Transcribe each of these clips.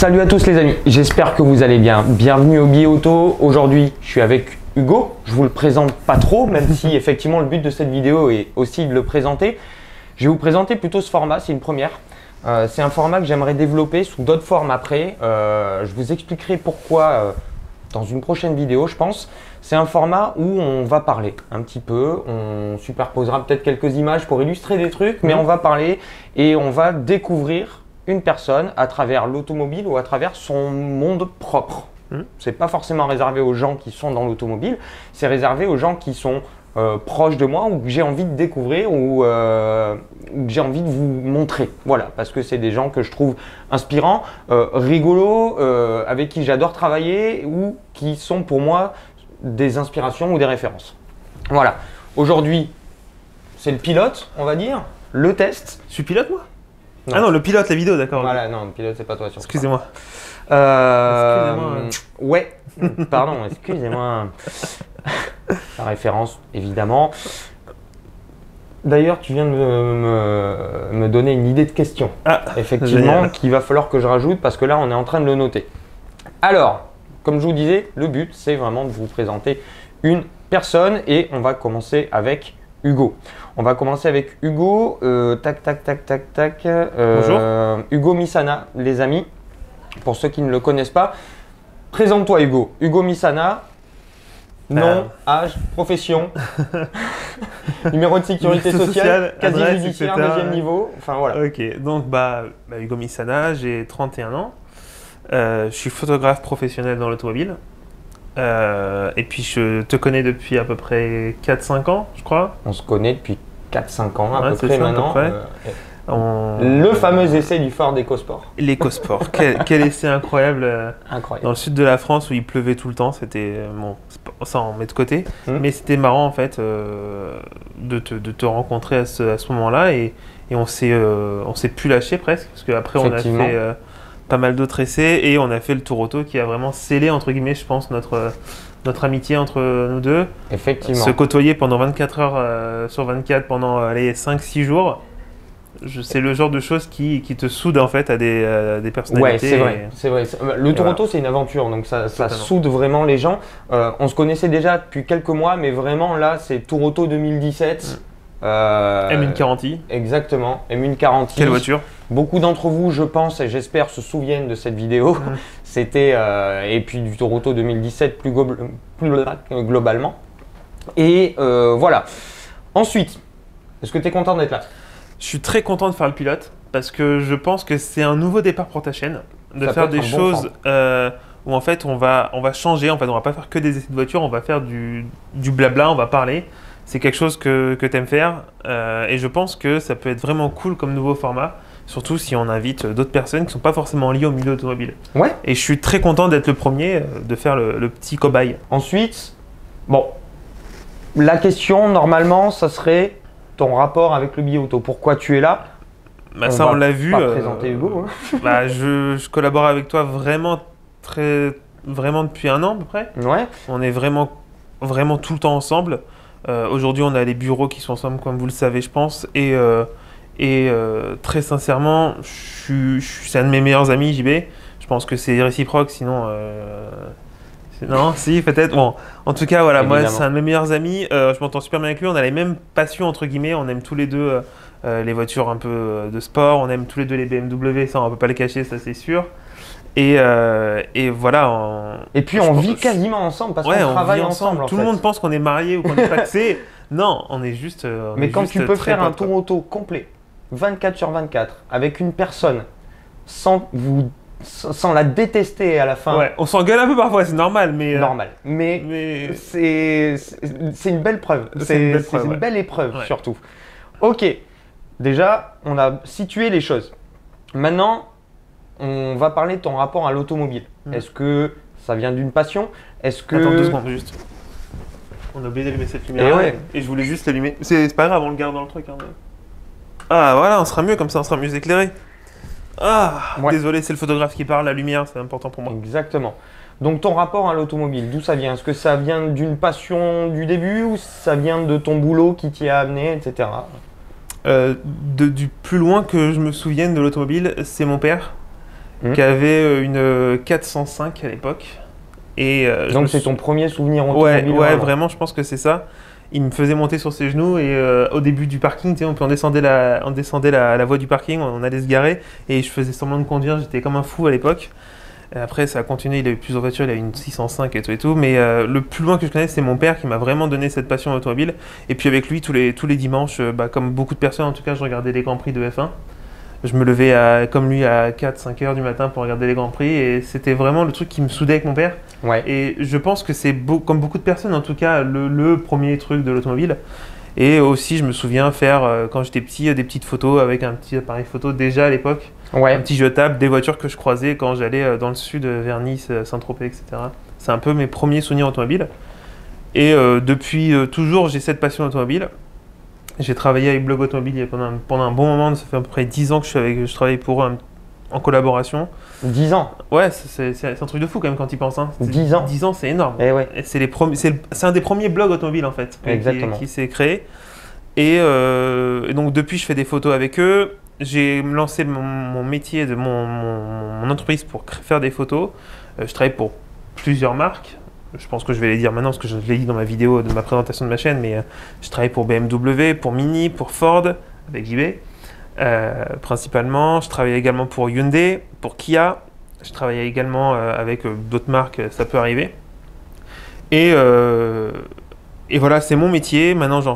Salut à tous les amis, j'espère que vous allez bien. Bienvenue au Billet Auto. Aujourd'hui, je suis avec Hugo. Je vous le présente pas trop, même si effectivement le but de cette vidéo est aussi de le présenter. Je vais vous présenter plutôt ce format, c'est une première. C'est un format que j'aimerais développer sous d'autres formes après. Je vous expliquerai pourquoi dans une prochaine vidéo, je pense. C'est un format où on va parler un petit peu. On superposera peut-être quelques images pour illustrer des trucs, mais on va parler et on va découvrir une personne à travers l'automobile ou à travers son monde propre. C'est pas forcément réservé aux gens qui sont dans l'automobile, c'est réservé aux gens qui sont proches de moi ou que j'ai envie de découvrir ou que j'ai envie de vous montrer. Voilà, parce que c'est des gens que je trouve inspirants, rigolos, avec qui j'adore travailler ou qui sont pour moi des inspirations ou des références. Voilà, aujourd'hui c'est le pilote, on va dire, le test. Je suis pilote moi? Non. Ah non, le pilote, la vidéo, d'accord. Voilà, non, le pilote, c'est pas toi. Excusez-moi. Ouais, pardon, excusez-moi. La référence, évidemment. D'ailleurs, tu viens de me donner une idée de question. Ah, effectivement, qu'il va falloir que je rajoute parce que là, on est en train de le noter. Alors, comme je vous disais, le but, c'est vraiment de vous présenter une personne et on va commencer avec Hugo. On va commencer avec Hugo. Tac. Bonjour. Hugo Misana, les amis. Pour ceux qui ne le connaissent pas, présente-toi Hugo. Hugo Misana, nom, âge, profession, numéro de sécurité sociale, casier judiciaire, deuxième niveau. Enfin voilà. Ok, donc Hugo Misana, j'ai 31 ans. Je suis photographe professionnel dans l'automobile. Et puis je te connais depuis à peu près 4-5 ans, je crois. On se connaît depuis 4-5 ans à peu près maintenant. Le fameux essai du Ford EcoSport. L'EcoSport, quel essai incroyable. Incroyable. Dans le sud de la France où il pleuvait tout le temps, c'était bon, ça on met de côté. Mais c'était marrant en fait de te rencontrer à ce moment-là et on s'est plus lâché presque parce qu'après on a fait pas mal d'autres essais et on a fait le tour auto qui a vraiment scellé entre guillemets je pense notre amitié entre nous deux. Effectivement. Se côtoyer pendant 24 heures sur 24 pendant les 5-6 jours. C'est le genre de choses qui te soude en fait à des personnalités. Ouais, c'est vrai. Le tour auto, c'est une aventure, donc ça soude vraiment les gens. On se connaissait déjà depuis quelques mois, mais vraiment là, c'est Tour Auto 2017. M140i. Exactement, M140i. Quelle voiture? Beaucoup d'entre vous, je pense et j'espère, se souviennent de cette vidéo. C'était et puis du Tour Auto 2017 plus globalement. Et voilà. Ensuite, est-ce que tu es content d'être là? Je suis très content de faire le pilote parce que je pense que c'est un nouveau départ pour ta chaîne, de faire des choses où en fait on va changer, en fait on va pas faire que des essais de voiture, on va faire du blabla, on va parler. C'est quelque chose que tu aimes faire et je pense que ça peut être vraiment cool comme nouveau format, surtout si on invite d'autres personnes qui ne sont pas forcément liées au milieu automobile. Ouais. Et je suis très content d'être le premier, de faire le petit cobaye. Ensuite, bon, la question normalement ça serait ton rapport avec le billet auto. Pourquoi tu es là? Ça, on l'a vu. Présenter Hugo. Je collabore avec toi vraiment depuis un an à peu près. Ouais. On est vraiment tout le temps ensemble. Aujourd'hui, on a les bureaux qui sont ensemble, comme vous le savez, je pense. Et très sincèrement, c'est un de mes meilleurs amis, JB. Je pense que c'est réciproque, sinon. Non, si, peut-être. Bon, en tout cas, voilà, évidemment. Moi, c'est un de mes meilleurs amis. Je m'entends super bien avec lui. On a les mêmes passions, entre guillemets. On aime tous les deux les voitures un peu de sport. On aime tous les deux les BMW. Ça, on ne peut pas les cacher, ça, c'est sûr. Et voilà. Et puis, on vit quasiment ensemble parce qu'on travaille ensemble. Tout le monde pense qu'on est mariés ou qu'on est paxés. Non, on est juste. Mais quand tu peux faire un tour auto complet, 24/24, avec une personne, sans la détester à la fin. Ouais, on s'engueule un peu parfois, c'est normal, mais. Normal. Mais... c'est une belle preuve. C'est une belle épreuve, surtout. Ok. Déjà, on a situé les choses. Maintenant, on va parler de ton rapport à l'automobile. Est-ce que ça vient d'une passion? Est-ce que... Attends 2 secondes, juste. On a oublié d'allumer cette lumière. Et je voulais juste l'allumer. C'est pas grave, on le garde dans le truc. Hein, mais... Ah, voilà, on sera mieux comme ça, on sera mieux éclairé. Ah, désolé, c'est le photographe qui parle, la lumière, c'est important pour moi. Exactement. Donc ton rapport à l'automobile, d'où ça vient? Est-ce que ça vient d'une passion du début ou ça vient de ton boulot qui t'y a amené, etc. Du plus loin que je me souvienne de l'automobile, c'est mon père. qui avait une 405 à l'époque. Et donc c'est ton premier souvenir automobile? Ouais, vraiment. Vraiment, je pense que c'est ça. Il me faisait monter sur ses genoux et au début du parking, tu sais, on descendait la voie du parking, on allait se garer et je faisais semblant de conduire, j'étais comme un fou à l'époque. Après, ça a continué, il a eu plusieurs voitures, il a eu une 605 et tout, mais le plus loin que je connais, c'est mon père qui m'a vraiment donné cette passion automobile. Et puis avec lui, tous les dimanches, comme beaucoup de personnes en tout cas, je regardais les Grands Prix de F1. Je me levais comme lui à 4-5 heures du matin pour regarder les Grands Prix et c'était vraiment le truc qui me soudait avec mon père. Ouais. Et je pense que c'est comme beaucoup de personnes en tout cas le premier truc de l'automobile. Et aussi je me souviens faire quand j'étais petit des petites photos avec un petit appareil photo déjà à l'époque. Ouais. Un petit jetable des voitures que je croisais quand j'allais dans le sud vers Nice, Saint-Tropez, etc. C'est un peu mes premiers souvenirs automobiles. Et depuis toujours j'ai cette passion automobile. J'ai travaillé avec Blog Automobile pendant un bon moment, ça fait à peu près 10 ans que je travaille pour eux en collaboration. 10 ans? Ouais, c'est un truc de fou quand même quand tu y penses. Hein. 10 ans? 10 ans, c'est énorme. Et ouais. C'est un des premiers blogs automobiles en fait qui s'est créé. Et donc depuis, je fais des photos avec eux. J'ai lancé mon métier de mon entreprise pour faire des photos. Je travaille pour plusieurs marques. Je pense que je vais les dire maintenant parce que je l'ai dit dans ma vidéo de ma présentation de ma chaîne, mais je travaille pour BMW, pour Mini, pour Ford, avec JB, principalement. Je travaille également pour Hyundai, pour Kia. Je travaille également avec d'autres marques, ça peut arriver. Et voilà, c'est mon métier. Maintenant, je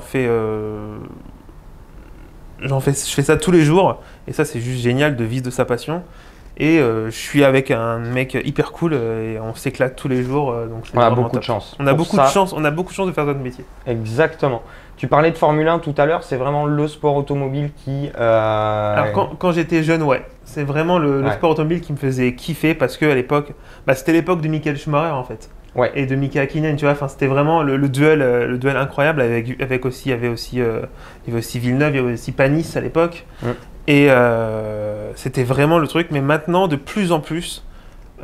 fais ça tous les jours. Et ça, c'est juste génial de vivre de sa passion. Et je suis avec un mec hyper cool et on s'éclate tous les jours. Donc on a beaucoup de chance. On a beaucoup de chance de faire notre métier. Exactement. Tu parlais de Formule 1 tout à l'heure, c'est vraiment le sport automobile qui… Alors quand j'étais jeune, ouais. C'est vraiment le sport automobile qui me faisait kiffer parce qu'à l'époque, c'était l'époque de Michael Schumacher en fait. Ouais. Et de Mika Hakkinen, tu vois. Enfin, c'était vraiment le duel incroyable avec aussi, il y avait aussi Villeneuve, il y avait aussi Panis à l'époque. Et c'était vraiment le truc, mais maintenant, de plus en plus,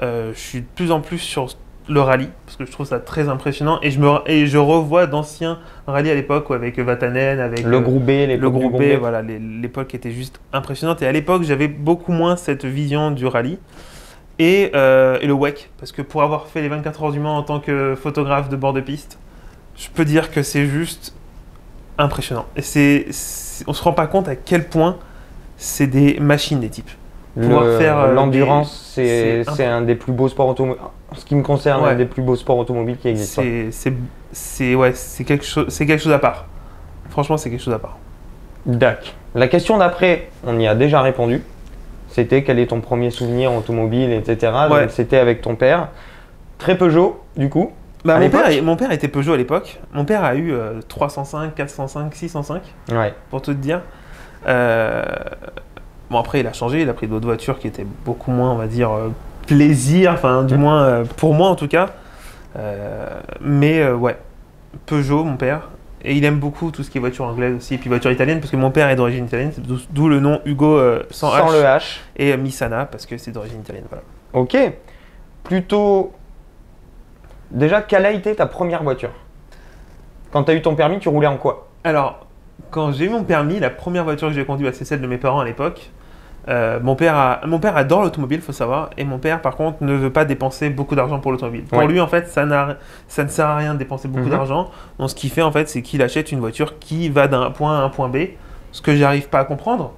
je suis de plus en plus sur le rallye, parce que je trouve ça très impressionnant, et je revois d'anciens rallyes à l'époque, avec Vatanen, avec le groupe B, voilà, l'époque était juste impressionnante, et à l'époque, j'avais beaucoup moins cette vision du rallye, et le WEC, parce que pour avoir fait les 24 heures du Mans en tant que photographe de bord de piste, je peux dire que c'est juste impressionnant, et on se rend pas compte à quel point c'est des machines, des types. L'endurance, c'est un des plus beaux sports automobiles. En ce qui me concerne, un des plus beaux sports automobiles qui existent. C'est quelque chose à part. Franchement, c'est quelque chose à part. D'accord. La question d'après, on y a déjà répondu. C'était quel est ton premier souvenir automobile, etc. Donc c'était avec ton père. Très Peugeot, du coup. Mon père était Peugeot à l'époque. Mon père a eu 305, 405, 605, pour tout te dire. Bon, après, il a changé, il a pris d'autres voitures qui étaient beaucoup moins, on va dire, plaisir, enfin, du moins, pour moi en tout cas. Mais ouais, Peugeot, mon père. Et il aime beaucoup tout ce qui est voiture anglaise aussi, et puis voiture italienne, parce que mon père est d'origine italienne, d'où le nom Hugo sans le H. Et Misana, parce que c'est d'origine italienne, voilà. Ok. Plutôt… Déjà, quelle a été ta première voiture? Quand tu as eu ton permis, tu roulais en quoi? Alors, quand j'ai eu mon permis, la première voiture que j'ai conduite, c'est celle de mes parents à l'époque. Mon père adore l'automobile, il faut savoir, et mon père par contre ne veut pas dépenser beaucoup d'argent pour l'automobile. Pour lui en fait ça ne sert à rien de dépenser beaucoup d'argent. Donc ce qu'il fait en fait c'est qu'il achète une voiture qui va d'un point A à un point B, ce que j'arrive pas à comprendre.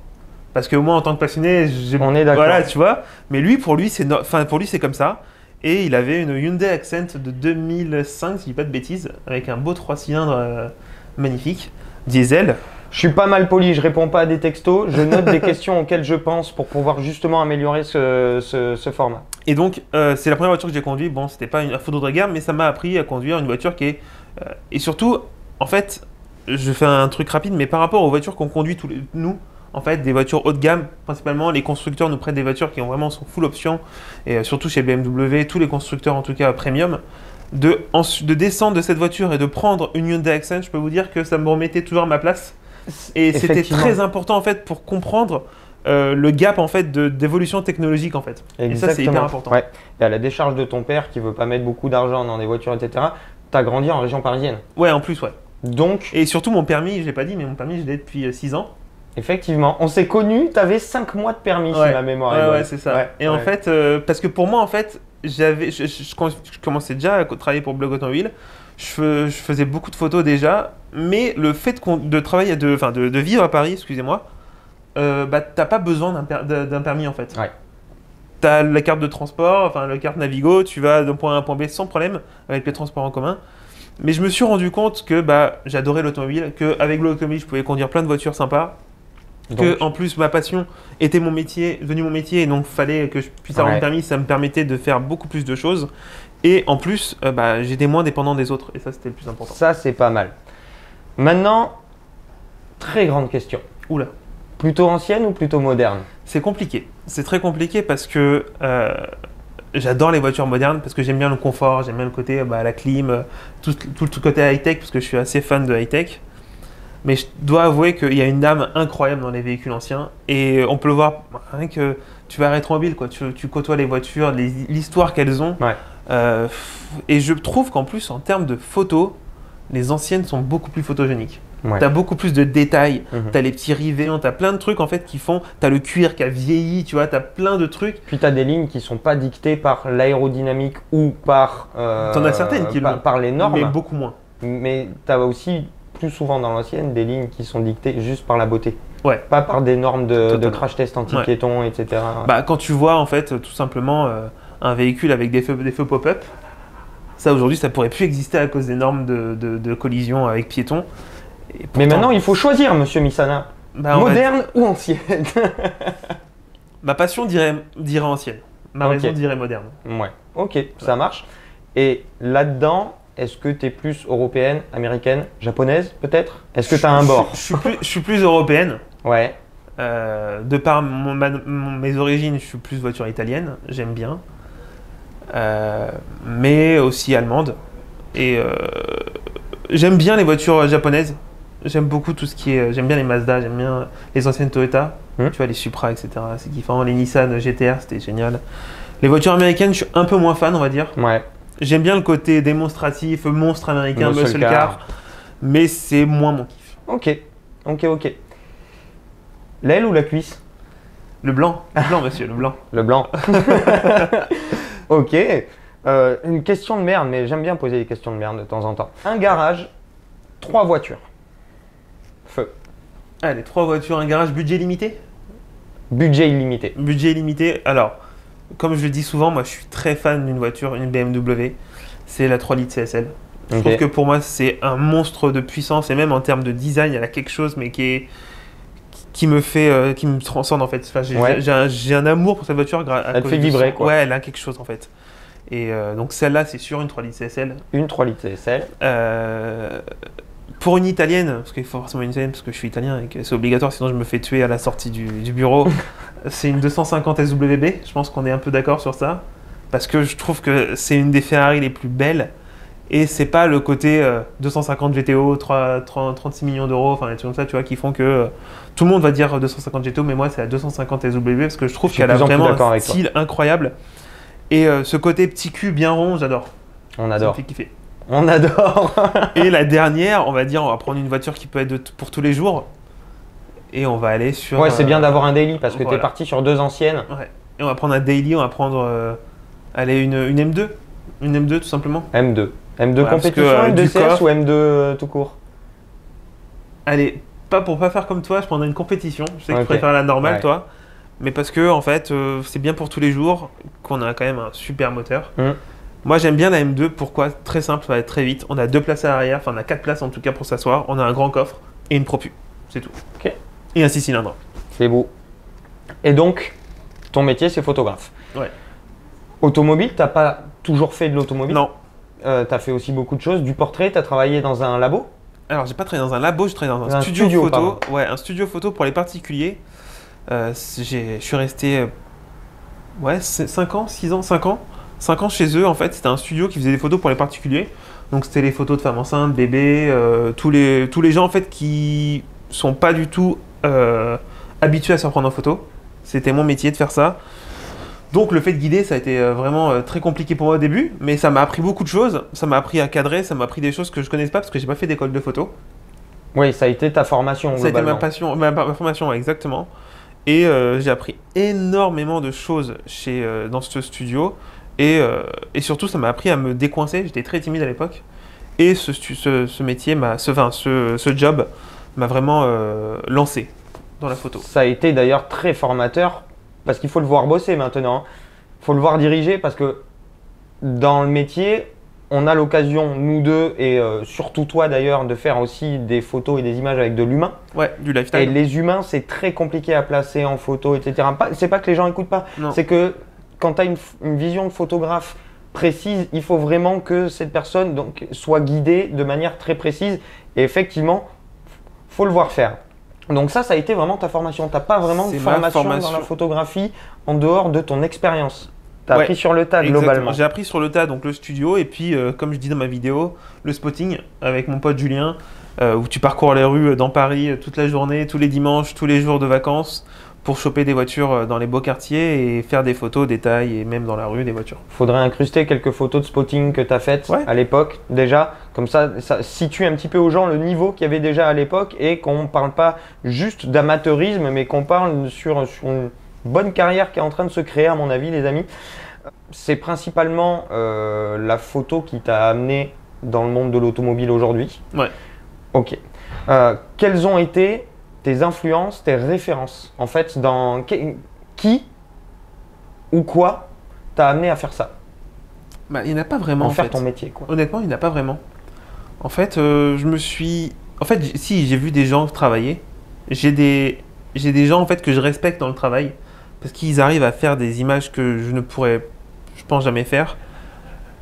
Parce que moi en tant que passionné, on est d'accord. Voilà, tu vois. Mais pour lui c'est comme ça. Et il avait une Hyundai Accent de 2005, si je dis pas de bêtises, avec un beau 3 cylindres magnifique, diesel. Je suis pas mal poli, je réponds pas à des textos, je note des questions auxquelles je pense pour pouvoir justement améliorer ce format. Et donc, c'est la première voiture que j'ai conduite. Bon, c'était pas un photo de regard, mais ça m'a appris à conduire une voiture qui est… et surtout, en fait, je fais un truc rapide, mais par rapport aux voitures qu'on conduit nous, en fait, des voitures haut de gamme, principalement, les constructeurs nous prêtent des voitures qui ont vraiment sont full option, et surtout chez BMW, tous les constructeurs en tout cas premium. De descendre de cette voiture et de prendre une Hyundai Accent, je peux vous dire que ça me remettait toujours à ma place. Et c'était très important en fait pour comprendre le gap en fait d'évolution technologique en fait. Exactement. Et ça c'est hyper important. Ouais. Et à la décharge de ton père qui veut pas mettre beaucoup d'argent dans des voitures, etc. Tu as grandi en région parisienne. Ouais, en plus, ouais. Donc… Et surtout mon permis, je l'ai pas dit, mais mon permis je l'ai depuis 6 ans. Effectivement, on s'est connus, tu avais 5 mois de permis si ma mémoire est bonne. Ouais, c'est ça. Ouais, et en fait, parce que pour moi, en fait, je commençais déjà à travailler pour Blog Automobile. Je faisais beaucoup de photos déjà, mais le fait de travailler, de vivre à Paris, excusez-moi, t'as pas besoin d'un permis en fait. Ouais. T'as la carte de transport, enfin la carte Navigo, tu vas d'un point A à un point B sans problème avec les transports en commun. Mais je me suis rendu compte que j'adorais l'automobile, qu'avec l'automobile je pouvais conduire plein de voitures sympas. Que en plus ma passion était devenu mon métier, et donc fallait que je puisse avoir un permis, ça me permettait de faire beaucoup plus de choses. Et en plus, j'étais moins dépendant des autres, et ça c'était le plus important. Ça c'est pas mal. Maintenant, très grande question. Oula. Plutôt ancienne ou plutôt moderne? C'est compliqué. C'est très compliqué parce que j'adore les voitures modernes, parce que j'aime bien le confort, j'aime bien le côté la clim, tout le côté high-tech, parce que je suis assez fan de high-tech. Mais je dois avouer qu'il y a une âme incroyable dans les véhicules anciens. Et on peut le voir, rien que tu vas à Rétromobile, quoi. Tu côtoies les voitures, l'histoire qu'elles ont. Ouais. Et je trouve qu'en plus, en termes de photos, les anciennes sont beaucoup plus photogéniques. Ouais. Tu as beaucoup plus de détails, tu as les petits rivets, tu as plein de trucs en fait qui font. Tu as le cuir qui a vieilli, tu vois, tu as plein de trucs. Puis tu as des lignes qui ne sont pas dictées par l'aérodynamique ou par, t'en as certaines qui par les normes. Mais beaucoup moins. Mais tu as aussi plus souvent dans l'ancienne des lignes qui sont dictées juste par la beauté. Ouais. Pas par des normes de crash test anti-piéton, etc. Quand tu vois en fait tout simplement un véhicule avec des feux pop-up, ça aujourd'hui ça pourrait plus exister à cause des normes de collision avec piétons. Pourtant, mais maintenant il faut choisir, monsieur Misana. Moderne ou ancienne? Ma passion dirait ancienne. Ma raison dirait moderne. Ouais, ok, ça marche. Et là-dedans, est-ce que tu es plus européenne, américaine, japonaise peut-être? Est-ce que tu as un bord? Je suis plus européenne. Ouais. De par mes origines, je suis plus voiture italienne, j'aime bien. Mais aussi allemande. Et j'aime bien les voitures japonaises. J'aime beaucoup tout ce qui est. J'aime bien les Mazda, j'aime bien les anciennes Toyota. Tu vois, les Supra, etc. C'est kiffant. Les Nissan GTR, c'était génial. Les voitures américaines, je suis un peu moins fan, on va dire. Ouais. J'aime bien le côté démonstratif, monstre américain, muscle car. Mais c'est moins mon kiff. Ok. L'aile ou la cuisse? Le blanc, monsieur, le blanc. Le blanc. Ok. Une question de merde, mais j'aime bien poser des questions de merde de temps en temps. Un garage, 3 voitures. Feu. Allez, 3 voitures, un garage, budget limité? Budget illimité. Budget illimité. Alors, comme je le dis souvent, moi je suis très fan d'une voiture, une BMW. C'est la 3 litres CSL. Je trouve que pour moi c'est un monstre de puissance, et même en termes de design, elle a quelque chose mais qui me transcende en fait. Enfin, j'ai un amour pour cette voiture. Elle te fait vibrer quoi. Ouais, elle a quelque chose en fait. Et donc celle-là c'est sûr, une 3 litres CSL. Une 3 litres CSL. Pour une italienne, parce qu'il faut forcément une italienne parce que je suis italien et que c'est obligatoire, sinon je me fais tuer à la sortie du bureau. C'est une 250 SWB, je pense qu'on est un peu d'accord sur ça. Parce que je trouve que c'est une des Ferrari les plus belles. Et c'est pas le côté 250 GTO, 36 millions d'euros, enfin des trucs comme ça, tu vois, qui font que tout le monde va dire 250 GTO, mais moi c'est la 250 SWB parce que je trouve qu'elle a vraiment un style incroyable. Et ce côté petit cul bien rond, j'adore. On adore. Ça me fait kiffer. On adore. Et la dernière, on va prendre une voiture qui peut être pour tous les jours. Et on va aller sur. Ouais, c'est bien d'avoir un daily parce que tu es parti sur 2 anciennes. Ouais. Et on va prendre un daily, on va prendre une M2. Une M2 tout simplement. M2. M2 compétition, M2 CS ou M2 tout court? Allez, pour pas faire comme toi, je prendrais une compétition. Je sais que tu préfères la normale, toi. Mais parce que en fait, c'est bien pour tous les jours, qu'on a quand même un super moteur. Moi, j'aime bien la M2. Pourquoi? Très simple, ça va être très vite. On a 2 places à l'arrière, enfin on a 4 places en tout cas pour s'asseoir. On a un grand coffre et une propu. C'est tout. Ok. Et un 6 cylindres. C'est beau. Et donc, ton métier, c'est photographe. Ouais. Automobile, t'as pas toujours fait de l'automobile? Non. Tu as fait aussi beaucoup de choses. Du portrait, tu as travaillé dans un labo? Alors, j'ai pas travaillé dans un labo, j'ai travaillé dans un studio photo. Pardon. Ouais, un studio photo pour les particuliers. Je suis resté 5 ans, 6 ans, 5 ans. 5 ans chez eux, en fait. C'était un studio qui faisait des photos pour les particuliers. Donc, c'était les photos de femmes enceintes, bébés, tous les gens en fait qui sont pas du tout habitués à se reprendre en photo. C'était mon métier de faire ça. Donc le fait de guider, ça a été vraiment très compliqué pour moi au début, mais ça m'a appris beaucoup de choses. Ça m'a appris à cadrer, ça m'a appris des choses que je ne connaissais pas parce que j'ai pas fait d'école de photo. Oui, ça a été ta formation Ça a été globalement. ma passion, ma formation, ouais, exactement. Et j'ai appris énormément de choses dans ce studio. Et surtout, ça m'a appris à me décoincer. J'étais très timide à l'époque. Et ce métier, ce job m'a vraiment lancé dans la photo. Ça a été d'ailleurs très formateur parce qu'il faut le voir bosser maintenant. Il faut le voir diriger parce que dans le métier, on a l'occasion, nous deux, et surtout toi d'ailleurs, de faire aussi des photos et des images avec de l'humain. Ouais, du Et lifestyle. les humains, c'est très compliqué à placer en photo, etc. C'est pas que les gens n'écoutent pas, Non. c'est que quand tu as une vision de photographe précise, il faut vraiment que cette personne donc, soit guidée de manière très précise. Et effectivement, faut le voir faire. Donc ça a été vraiment ta formation. Tu n'as pas vraiment de C'est ma formation dans formation. la photographie en dehors de ton expérience. Tu as Ouais, appris sur le tas Exactement. globalement. J'ai appris sur le tas, donc le studio, et puis, comme je dis dans ma vidéo, le spotting avec mon pote Julien, où tu parcours les rues dans Paris toute la journée, tous les dimanches, tous les jours de vacances, pour choper des voitures dans les beaux quartiers et faire des photos, des tailles, et même dans la rue, des voitures. Faudrait incruster quelques photos de spotting que tu as faites Ouais. à l'époque déjà. Comme ça situe un petit peu aux gens le niveau qu'il y avait déjà à l'époque et qu'on ne parle pas juste d'amateurisme, mais qu'on parle sur une bonne carrière qui est en train de se créer, à mon avis, les amis. C'est principalement la photo qui t'a amené dans le monde de l'automobile aujourd'hui. Ouais. Ok. Quelles ont été tes influences, tes références en fait dans qui ou quoi t'a amené à faire ça, Bah, il n'y en a pas vraiment en en faire fait. ton métier quoi. Honnêtement, il n'y en a pas vraiment. En fait, si j'ai vu des gens travailler, j'ai des gens en fait que je respecte dans le travail parce qu'ils arrivent à faire des images que je ne pourrais, je pense, jamais faire.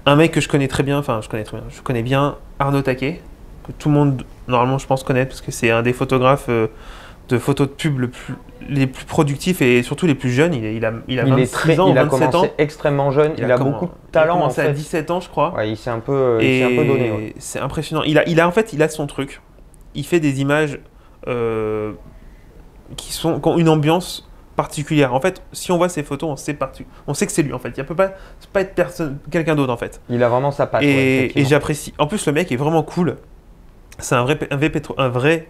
Un mec que je connais très bien, je connais bien Arnaud Taquet, que tout le monde normalement je pense connaître parce que c'est un des photographes de photos de pub les plus productifs et surtout les plus jeunes. Il a Il 26 ans ou il a 27 ans. commencé extrêmement jeune, il a beaucoup de talent Il a en commencé à fait. 17 ans, je crois. Ouais, il s'est un peu donné. Ouais. C'est impressionnant. Il a son truc. Il fait des images qui ont une ambiance particulière. En fait, si on voit ses photos, on sait que c'est lui en fait. Il peut pas être quelqu'un d'autre en fait. Il a vraiment sa patte. ouais, Et effectivement. j'apprécie. En plus, le mec est vraiment cool. C'est un vrai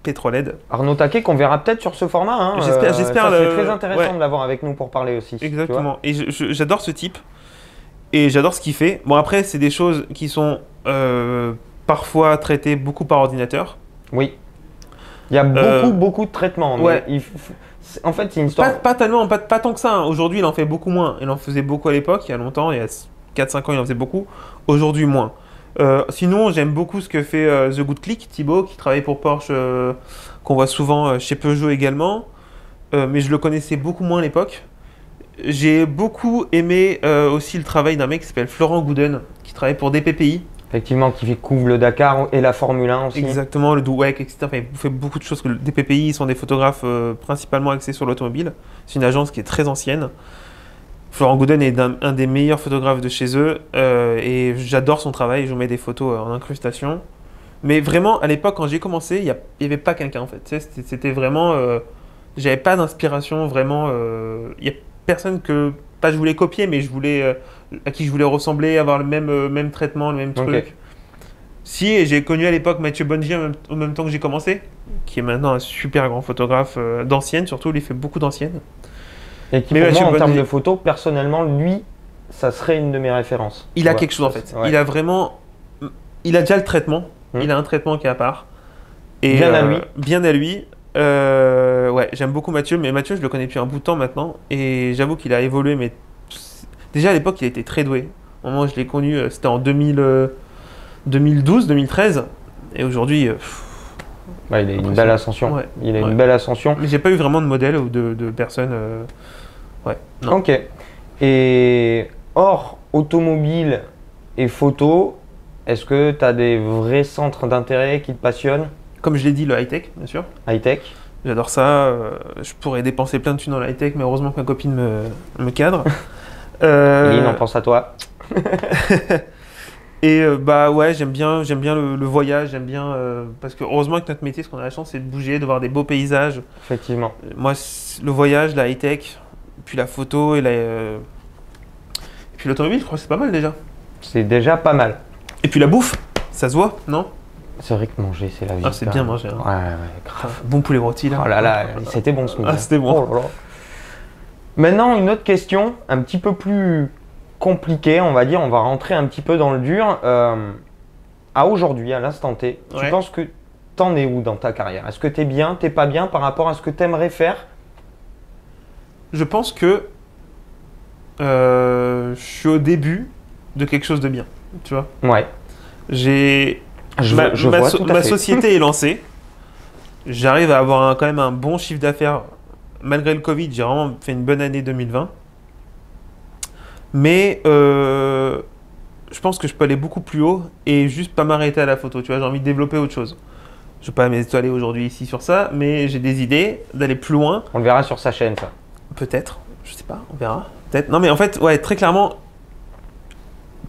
pétrolhead. Arnaud Taquet qu'on verra peut-être sur ce format. Hein. J'espère Ça, c'est le- très intéressant ouais. de l'avoir avec nous pour parler aussi. tu vois. Exactement. Et j'adore ce type. Et j'adore ce qu'il fait. Bon, après, c'est des choses qui sont parfois traitées beaucoup par ordinateur. Oui. Il y a beaucoup de traitements. ouais. Mais en fait, c'est une histoire. Pas tant que ça. Hein. Aujourd'hui, il en fait beaucoup moins. Il en faisait beaucoup à l'époque, il y a longtemps, il y a 4-5 ans, il en faisait beaucoup. Aujourd'hui, moins. Sinon, j'aime beaucoup ce que fait The Good Click, Thibaut, qui travaille pour Porsche, qu'on voit souvent chez Peugeot également. Mais je le connaissais beaucoup moins à l'époque. J'ai beaucoup aimé aussi le travail d'un mec qui s'appelle Florent Gouden, qui travaille pour DPPI. Effectivement, qui couvre le Dakar et la Formule 1 aussi. Exactement, le Douek, etc. Enfin, il fait beaucoup de choses. Que des PPI sont des photographes principalement axés sur l'automobile. C'est une agence qui est très ancienne. Florent Gouden est un des meilleurs photographes de chez eux et j'adore son travail. Je vous mets des photos en incrustation. Mais vraiment, à l'époque, quand j'ai commencé, il n'y avait pas quelqu'un en fait. Tu sais, c'était vraiment. J'avais pas d'inspiration vraiment. Il n'y a personne que. Pas je voulais copier, mais à qui je voulais ressembler, avoir le même traitement, le même truc. Ok. Si, et j'ai connu à l'époque Mathieu Bonnegy en même temps que j'ai commencé, qui est maintenant un super grand photographe d'anciennes, surtout, il fait beaucoup d'anciennes. Et qui, Mais pour Mathieu moi, en termes Bonnezy- de photos, personnellement, lui, ça serait une de mes références. Il Tu a vois. quelque chose en fait. Ouais. Il a vraiment. Il a déjà le traitement. Hmm. Il a un traitement qui est à part. Et, Bien à lui. Bien à lui. Ouais, j'aime beaucoup Mathieu, mais Mathieu, je le connais depuis un bout de temps maintenant. Et j'avoue qu'il a évolué, mais déjà à l'époque, il était très doué. Au moment où je l'ai connu, c'était en 2012, 2013. Et aujourd'hui, Ouais, il a une belle ascension. Ouais. Il a Ouais. une belle ascension. mais j'ai pas eu vraiment de modèle ou de personne. Ouais, non. Ok. Et hors automobile et photo, est-ce que tu as des vrais centres d'intérêt qui te passionnent? Comme je l'ai dit, le high-tech, bien sûr. High-tech? J'adore ça. Je pourrais dépenser plein de thunes dans le high-tech, mais heureusement que ma copine me cadre. Lynn, on pense à toi. Et bah ouais, j'aime bien le voyage, j'aime bien parce que heureusement que notre métier, ce qu'on a la chance, c'est de bouger, de voir des beaux paysages. Effectivement. Moi, le voyage, la high-tech, puis la photo et puis l'automobile, je crois que c'est pas mal déjà. C'est déjà pas mal. Et puis la bouffe, ça se voit, non? C'est vrai que manger, c'est la vie. Ah, c'est bien manger. Hein. Ouais, grave. Bon poulet rôti là. Oh là là, c'était bon ce midi. Ah, c'était bon. Oh là là. Maintenant, une autre question, un petit peu plus compliquée, on va dire. On va rentrer un petit peu dans le dur. À aujourd'hui, à l'instant T, tu penses que t'en es où dans ta carrière? Est-ce que t'es bien, t'es pas bien par rapport à ce que t'aimerais faire? Je pense que je suis au début de quelque chose de bien, tu vois. Ouais. Ma société est lancée. J'arrive à avoir quand même un bon chiffre d'affaires. Malgré le Covid, j'ai vraiment fait une bonne année 2020. Mais je pense que je peux aller beaucoup plus haut et juste pas m'arrêter à la photo. Tu vois, j'ai envie de développer autre chose. Je ne vais pas m'étaler aujourd'hui ici sur ça, mais j'ai des idées d'aller plus loin. On le verra sur sa chaîne, ça. Peut-être, je sais pas, on verra. Peut-être. Non, mais en fait, ouais, très clairement,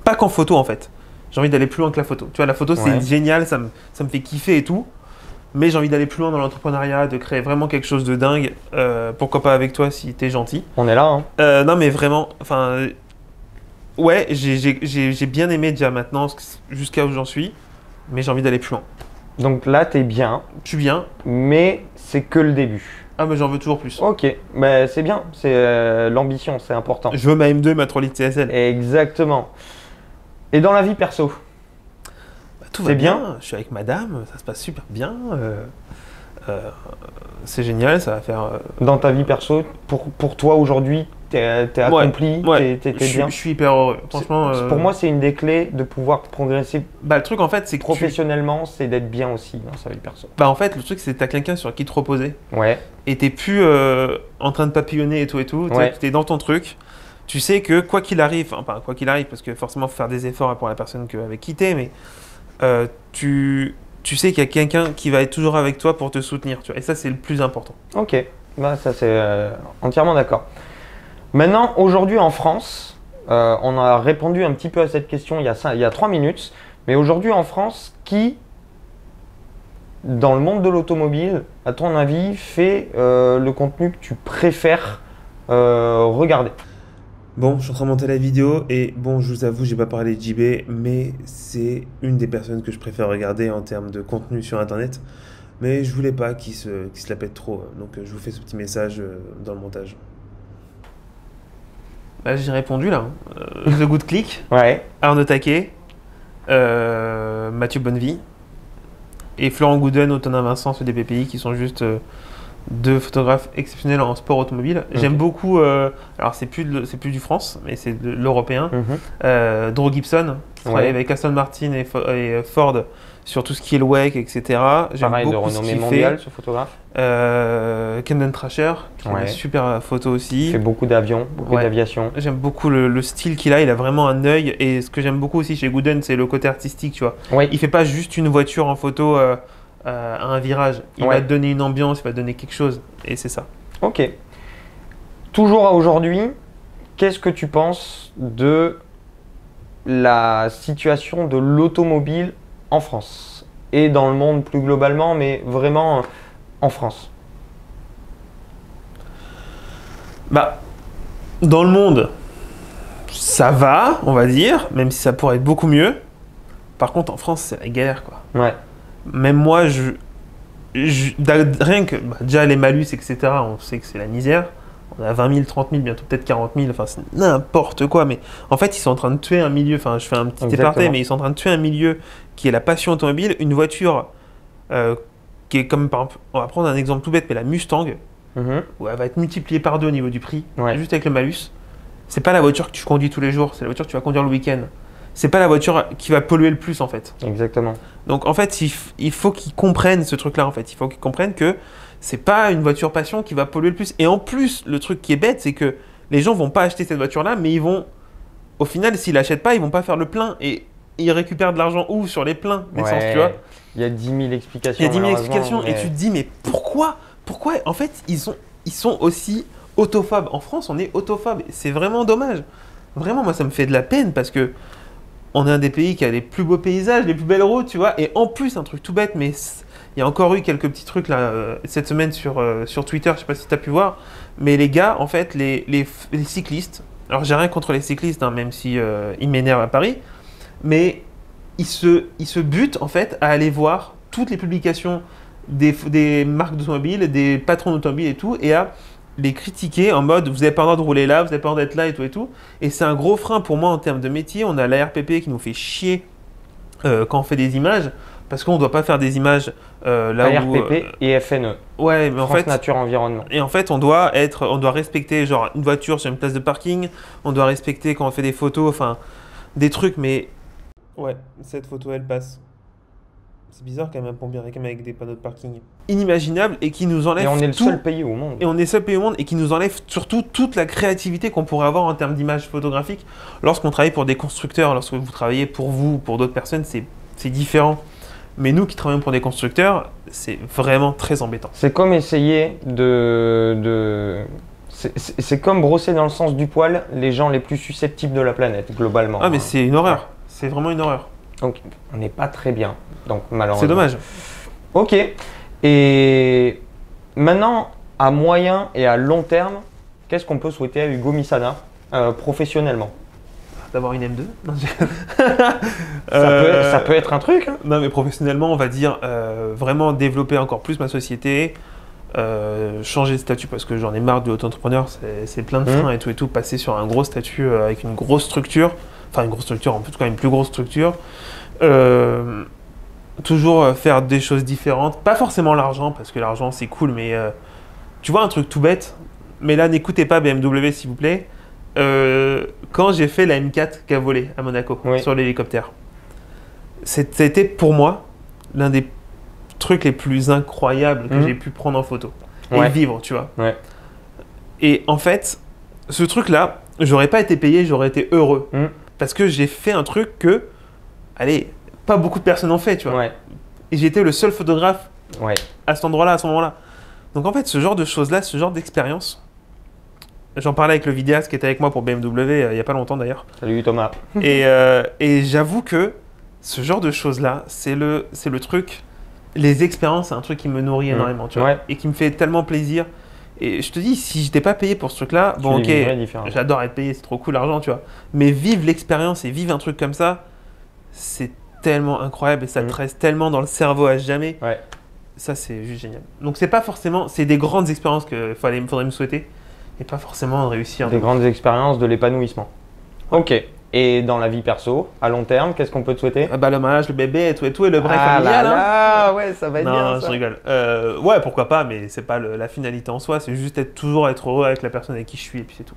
pas qu'en photo en fait. J'ai envie d'aller plus loin que la photo. Tu vois, la photo c'est génial, ça me fait kiffer et tout. Mais j'ai envie d'aller plus loin dans l'entrepreneuriat, de créer vraiment quelque chose de dingue. Pourquoi pas avec toi si t'es gentil. On est là, hein. Non, mais vraiment, enfin, ouais, j'ai bien aimé déjà maintenant jusqu'à où j'en suis, mais j'ai envie d'aller plus loin. Donc là, t'es bien. Je suis bien. Mais c'est que le début. Ah, mais j'en veux toujours plus. Ok, mais c'est bien. C'est l'ambition, c'est important. Je veux ma M2 et ma 3 litres CSL. Exactement. Et dans la vie perso? Tout va bien. Je suis avec madame, ça se passe super bien. C'est génial, ça va faire. Dans ta vie perso, pour toi aujourd'hui, t'es accompli, t'es bien. Je suis hyper heureux. Franchement, pour moi, c'est une des clés de pouvoir progresser. Bah, le truc en fait, c'est que professionnellement, c'est d'être bien aussi dans sa vie perso. Bah, en fait, le truc, c'est que t'as quelqu'un sur qui te reposer. Ouais. Et t'es plus en train de papillonner et tout et tout. T'es dans ton truc. Tu sais que quoi qu'il arrive, enfin, quoi qu'il arrive, parce que forcément, il faut faire des efforts pour la personne avec qui t'es, mais tu sais qu'il y a quelqu'un qui va être toujours avec toi pour te soutenir. Tu vois, et ça, c'est le plus important. Ok, bah, ça c'est entièrement d'accord. Maintenant, aujourd'hui en France, on a répondu un petit peu à cette question il y a 3 minutes. Mais aujourd'hui en France, qui, dans le monde de l'automobile, à ton avis, fait le contenu que tu préfères regarder? Bon, je suis en train de monter la vidéo et bon, je vous avoue, j'ai pas parlé de JB, mais c'est une des personnes que je préfère regarder en termes de contenu sur Internet. Mais je voulais pas qu'il se la pète trop, donc je vous fais ce petit message dans le montage. Bah, j'ai répondu là. The Good Click, Arnaud Taquet, Mathieu Bonnevie et Florent Gouden, Antonin Vincent, ceux des PPI qui sont juste deux photographes exceptionnels en sport automobile. J'aime beaucoup, alors c'est plus du France, mais c'est de l'européen, Drew Gibson, qui travaille avec Aston Martin et Ford sur tout ce qui est le WEC, etc. Pareil, de renommée mondiale, ce photographe. Camden Trasher, qui fait des super photos aussi. Il fait beaucoup d'avions, beaucoup d'aviation. J'aime beaucoup le style qu'il a, il a vraiment un œil. Et ce que j'aime beaucoup aussi chez Gouden, c'est le côté artistique, tu vois. Il fait pas juste une voiture en photo à un virage. Il va te donner une ambiance, il va te donner quelque chose. Et c'est ça. Ok. Toujours à aujourd'hui, qu'est-ce que tu penses de la situation de l'automobile en France et dans le monde plus globalement, mais vraiment en France? Bah, dans le monde, ça va, on va dire, même si ça pourrait être beaucoup mieux. Par contre, en France, c'est la galère, quoi. Même moi, rien que déjà les malus, etc., on sait que c'est la misère. On a 20 000, 30 000, bientôt peut-être 40 000, enfin c'est n'importe quoi. Mais en fait, ils sont en train de tuer un milieu, enfin je fais un petit aparté, mais ils sont en train de tuer un milieu qui est la passion automobile. Une voiture qui est comme, par exemple, on va prendre un exemple tout bête, mais la Mustang, où elle va être multipliée par 2 au niveau du prix, juste avec le malus. C'est pas la voiture que tu conduis tous les jours, c'est la voiture que tu vas conduire le week-end. C'est pas la voiture qui va polluer le plus en fait. Exactement. Donc en fait, il faut qu'ils comprennent ce truc-là en fait. Il faut qu'ils comprennent que c'est pas une voiture passion qui va polluer le plus. Et en plus, le truc qui est bête, c'est que les gens vont pas acheter cette voiture-là, mais ils vont, au final, s'ils l'achètent pas, ils vont pas faire le plein et ils récupèrent de l'argent où sur les pleins d'essence, tu vois. Il y a 10 000 explications. Il y a 10 000 explications et tu te dis mais pourquoi en fait ils sont aussi autophobes. En France, on est autophobes. C'est vraiment dommage. Vraiment, moi, ça me fait de la peine parce que on est un des pays qui a les plus beaux paysages, les plus belles routes, tu vois. Et en plus, un truc tout bête, mais il y a encore eu quelques petits trucs là cette semaine sur Twitter, je sais pas si tu as pu voir, mais les gars, en fait, les cyclistes, alors j'ai rien contre les cyclistes, hein, même si ils m'énervent à Paris, mais il se bute en fait à aller voir toutes les publications des marques d'automobile, des patrons d'automobile et tout, et à les critiquer en mode vous n'avez pas le droit de rouler là, vous n'avez pas le droit d'être là et tout et tout. Et c'est un gros frein pour moi en termes de métier. On a l'ARPP qui nous fait chier quand on fait des images, parce qu'on ne doit pas faire des images là où... ARPP et FNE. Ouais, mais en France fait... Nature Environnement. Et en fait, on doit respecter genre une voiture sur une place de parking, on doit respecter quand on fait des photos, enfin, des trucs, mais... Ouais, cette photo, elle passe. C'est bizarre quand même, un pompier avec des panneaux de parking. Inimaginable et qui nous enlève Et on est le tout. seul pays au monde. Et on est le seul pays au monde et qui nous enlève surtout toute la créativité qu'on pourrait avoir en termes d'images photographiques. Lorsqu'on travaille pour des constructeurs, lorsque vous travaillez pour vous, pour d'autres personnes, c'est différent. Mais nous qui travaillons pour des constructeurs, c'est vraiment très embêtant. C'est comme essayer c'est comme brosser dans le sens du poil les gens les plus susceptibles de la planète, globalement. Ah mais c'est une horreur. C'est vraiment une horreur. Donc on n'est pas très bien. Donc malheureusement. C'est dommage. Ok. Et maintenant, à moyen et à long terme, qu'est-ce qu'on peut souhaiter à Hugo Misana professionnellement? D'avoir une M2 non, ça peut être un truc. Hein. Non mais professionnellement, on va dire vraiment développer encore plus ma société, changer de statut parce que j'en ai marre du auto-entrepreneur, c'est plein de freins et tout, passer sur un gros statut avec une grosse structure, enfin une grosse structure, en tout cas une plus grosse structure. Toujours faire des choses différentes, pas forcément l'argent parce que l'argent c'est cool, mais tu vois un truc tout bête, mais là n'écoutez pas BMW s'il vous plaît. Quand j'ai fait la M4 qui a volé à Monaco sur l'hélicoptère, c'était pour moi l'un des trucs les plus incroyables que j'ai pu prendre en photo et vivre, tu vois. Et en fait, ce truc-là, j'aurais pas été payé, j'aurais été heureux parce que j'ai fait un truc que, allez, pas beaucoup de personnes ont fait, tu vois. Et j'étais le seul photographe à cet endroit-là, à ce moment-là. Donc en fait, ce genre de choses-là, ce genre d'expérience, j'en parlais avec le vidéaste qui était avec moi pour BMW il n'y a pas longtemps d'ailleurs. Salut Thomas. Et j'avoue que ce genre de choses-là, c'est le truc, les expériences, c'est un truc qui me nourrit énormément, tu vois, et qui me fait tellement plaisir. Et je te dis, si j'étais pas payé pour ce truc-là, bon ok, j'adore être payé, c'est trop cool l'argent, tu vois. Mais vivre l'expérience et vivre un truc comme ça, c'est tellement incroyable et ça te reste tellement dans le cerveau à jamais. Ça, c'est juste génial. Donc c'est pas forcément, c'est des grandes expériences qu'il faudrait me souhaiter. Et pas forcément de réussir. Des grandes expériences, de l'épanouissement. Ok. Et dans la vie perso, à long terme, qu'est-ce qu'on peut te souhaiter? Bah, le mariage, le bébé et tout et le vrai familial. Ouais, ça va être bien. Non, je rigole. Ouais, pourquoi pas, mais c'est pas la finalité en soi. C'est juste toujours être heureux avec la personne avec qui je suis et puis c'est tout.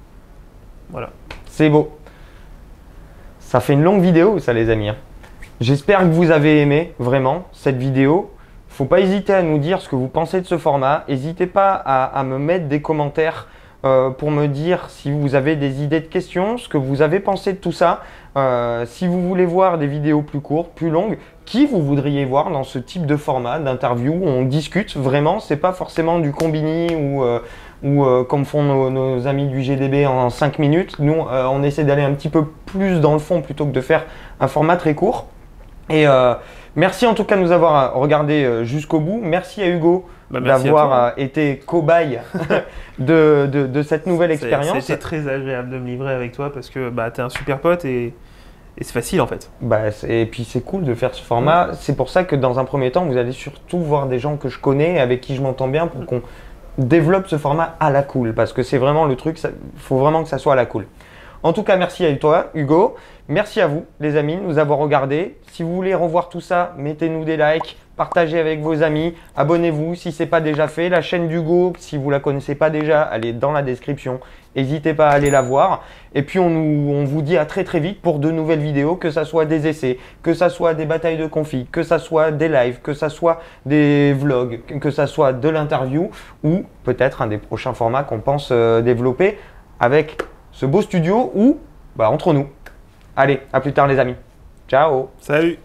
Voilà. C'est beau. Ça fait une longue vidéo, ça, les amis. J'espère que vous avez aimé vraiment cette vidéo. Faut pas hésiter à nous dire ce que vous pensez de ce format. N'hésitez pas à me mettre des commentaires pour me dire si vous avez des idées de questions, ce que vous avez pensé de tout ça. Si vous voulez voir des vidéos plus courtes, plus longues, qui vous voudriez voir dans ce type de format d'interview où on discute vraiment. C'est pas forcément du combini ou comme font nos amis du GDB en 5 minutes. Nous, on essaie d'aller un petit peu plus dans le fond plutôt que de faire un format très court. Et merci en tout cas de nous avoir regardé jusqu'au bout. Merci à Hugo d'avoir été cobaye de cette nouvelle expérience. C'était très agréable de me livrer avec toi parce que tu es un super pote et c'est facile en fait. Et puis c'est cool de faire ce format. C'est pour ça que dans un premier temps, vous allez surtout voir des gens que je connais et avec qui je m'entends bien pour qu'on développe ce format à la cool. Parce que c'est vraiment le truc, il faut vraiment que ça soit à la cool. En tout cas, merci à toi, Hugo. Merci à vous, les amis, de nous avoir regardés. Si vous voulez revoir tout ça, mettez-nous des likes, partagez avec vos amis, abonnez-vous si ce n'est pas déjà fait. La chaîne d'Hugo, si vous ne la connaissez pas déjà, elle est dans la description. N'hésitez pas à aller la voir. Et puis, on vous dit à très très vite pour de nouvelles vidéos, que ce soit des essais, que ce soit des batailles de config, que ce soit des lives, que ce soit des vlogs, que ce soit de l'interview ou peut-être un des prochains formats qu'on pense développer avec ce beau studio ou entre nous. Allez, à plus tard les amis. Ciao. Salut.